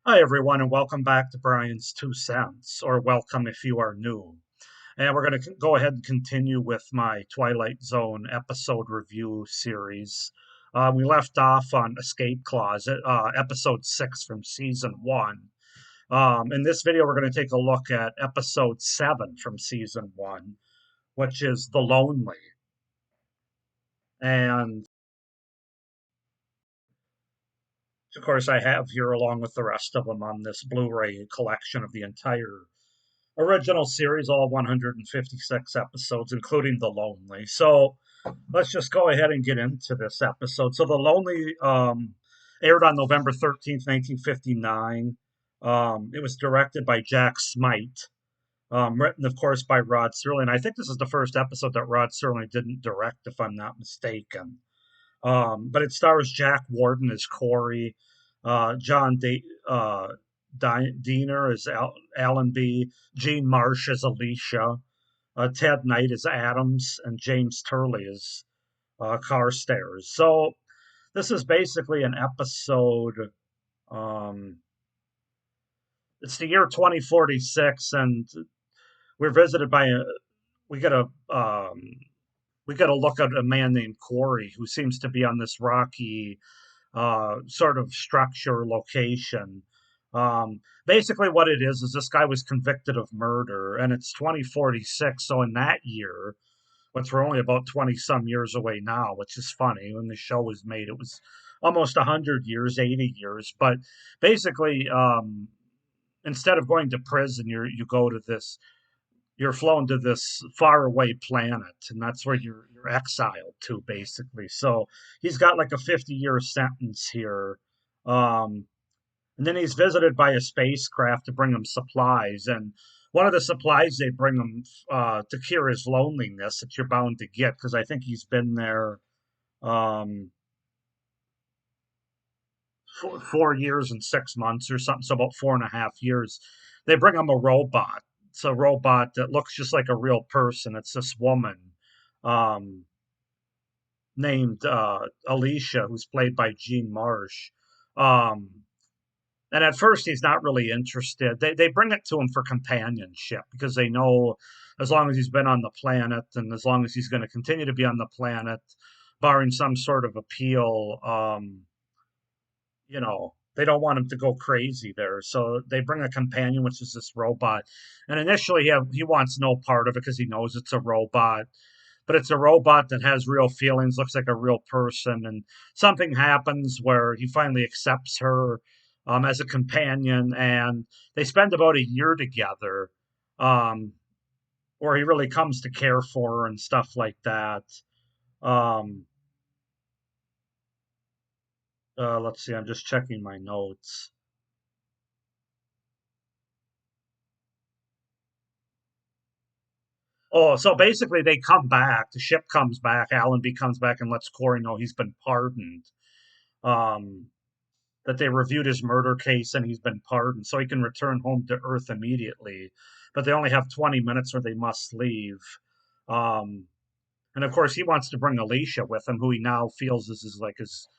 Hi, everyone, and welcome back to Brian's Two Cents, or welcome if you are new. And we're going to go ahead and continue with my Twilight Zone episode review series. We left off on Escape Closet, episode 6 from season 1. In this video, we're going to take a look at episode 7 from season 1, which is The Lonely. And of course, I have here, along with the rest of them, on this Blu ray collection of the entire original series, all 156 episodes, including The Lonely. So let's just go ahead and get into this episode. So The Lonely aired on November 13th, 1959. It was directed by Jack Smite, written, of course, by Rod Serling. I think this is the first episode that Rod Serling didn't direct, if I'm not mistaken. But it stars Jack Warden as Corey, John Diener as Allenby, Jean Marsh as Alicia, Ted Knight as Adams, and James Turley as Carstairs. So this is basically an episode. Um, it's the year 2046, and we're visited by a. We get a. We get a look at a man named Corey who seems to be on this rocky sort of structure location. Basically, what it is this guy was convicted of murder, and it's 2046. So in that year, which we're only about 20 some years away now, which is funny. When the show was made, it was almost 100 years, 80 years. But basically, instead of going to prison, you go to this you're flown to this faraway planet, and that's where you're exiled to, basically. So he's got like a 50-year sentence here. Um, and then he's visited by a spacecraft to bring him supplies. And one of the supplies they bring him to cure his loneliness that you're bound to get, because I think he's been there um, 4 years and 6 months or something, so about 4.5 years. They bring him a robot. It's a robot that looks just like a real person. It's this woman um, named Alicia, who's played by Jean Marsh. Um, and at first, he's not really interested. They bring it to him for companionship because they know as long as he's been on the planet and as long as he's going to continue to be on the planet, barring some sort of appeal, they don't want him to go crazy there. So they bring a companion, which is this robot. And initially, he wants no part of it because he knows it's a robot. But it's a robot that has real feelings, looks like a real person. And something happens where he finally accepts her as a companion. And they spend about a year together, um, where he really comes to care for her and stuff like that. Um, let's see, I'm just checking my notes. Oh, so basically they come back. The ship comes back. Allenby comes back and lets Corey know he's been pardoned. Um, that they reviewed his murder case and he's been pardoned, so he can return home to Earth immediately. But they only have 20 minutes or they must leave. Um, and of course, he wants to bring Alicia with him, who he now feels is like his,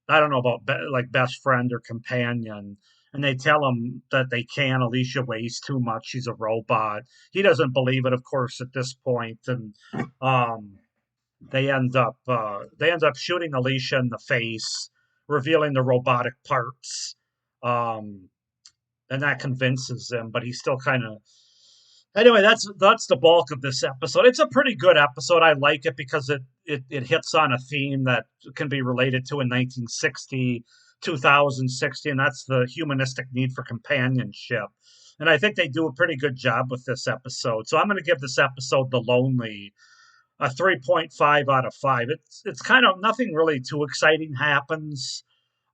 I don't know about like best friend or companion. And they tell him that they can. Alicia weighs too much. She's a robot. He doesn't believe it, of course, at this point, and um, they end up shooting Alicia in the face, revealing the robotic parts, um, and that convinces him. But he's still kind of anyway. That's the bulk of this episode. It's a pretty good episode. I like it because it hits on a theme that can be related to in 1960, 2060, and that's the humanistic need for companionship. And I think they do a pretty good job with this episode. So I'm going to give this episode The Lonely a 3.5 out of 5. It's kind of nothing really too exciting happens.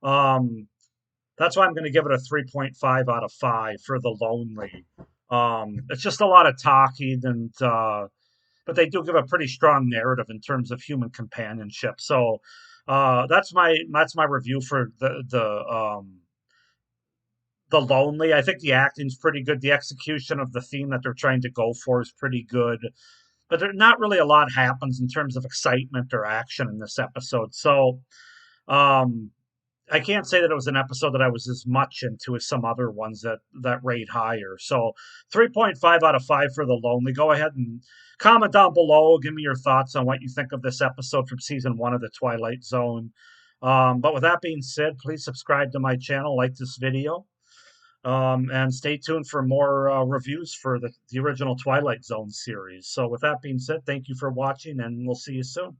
Um, that's why I'm going to give it a 3.5 out of 5 for The Lonely. It's just a lot of talking and but they do give a pretty strong narrative in terms of human companionship. So that's my review for the Lonely. I think the acting's pretty good. The execution of the theme that they're trying to go for is pretty good, but there not really a lot happens in terms of excitement or action in this episode. So um, I can't say that it was an episode that I was as much into as some other ones that rate higher. So 3.5 out of 5 for The Lonely. Go ahead and comment down below. Give me your thoughts on what you think of this episode from season 1 of The Twilight Zone. But with that being said, please subscribe to my channel, like this video, and stay tuned for more reviews for the original Twilight Zone series. So with that being said, thank you for watching, and we'll see you soon.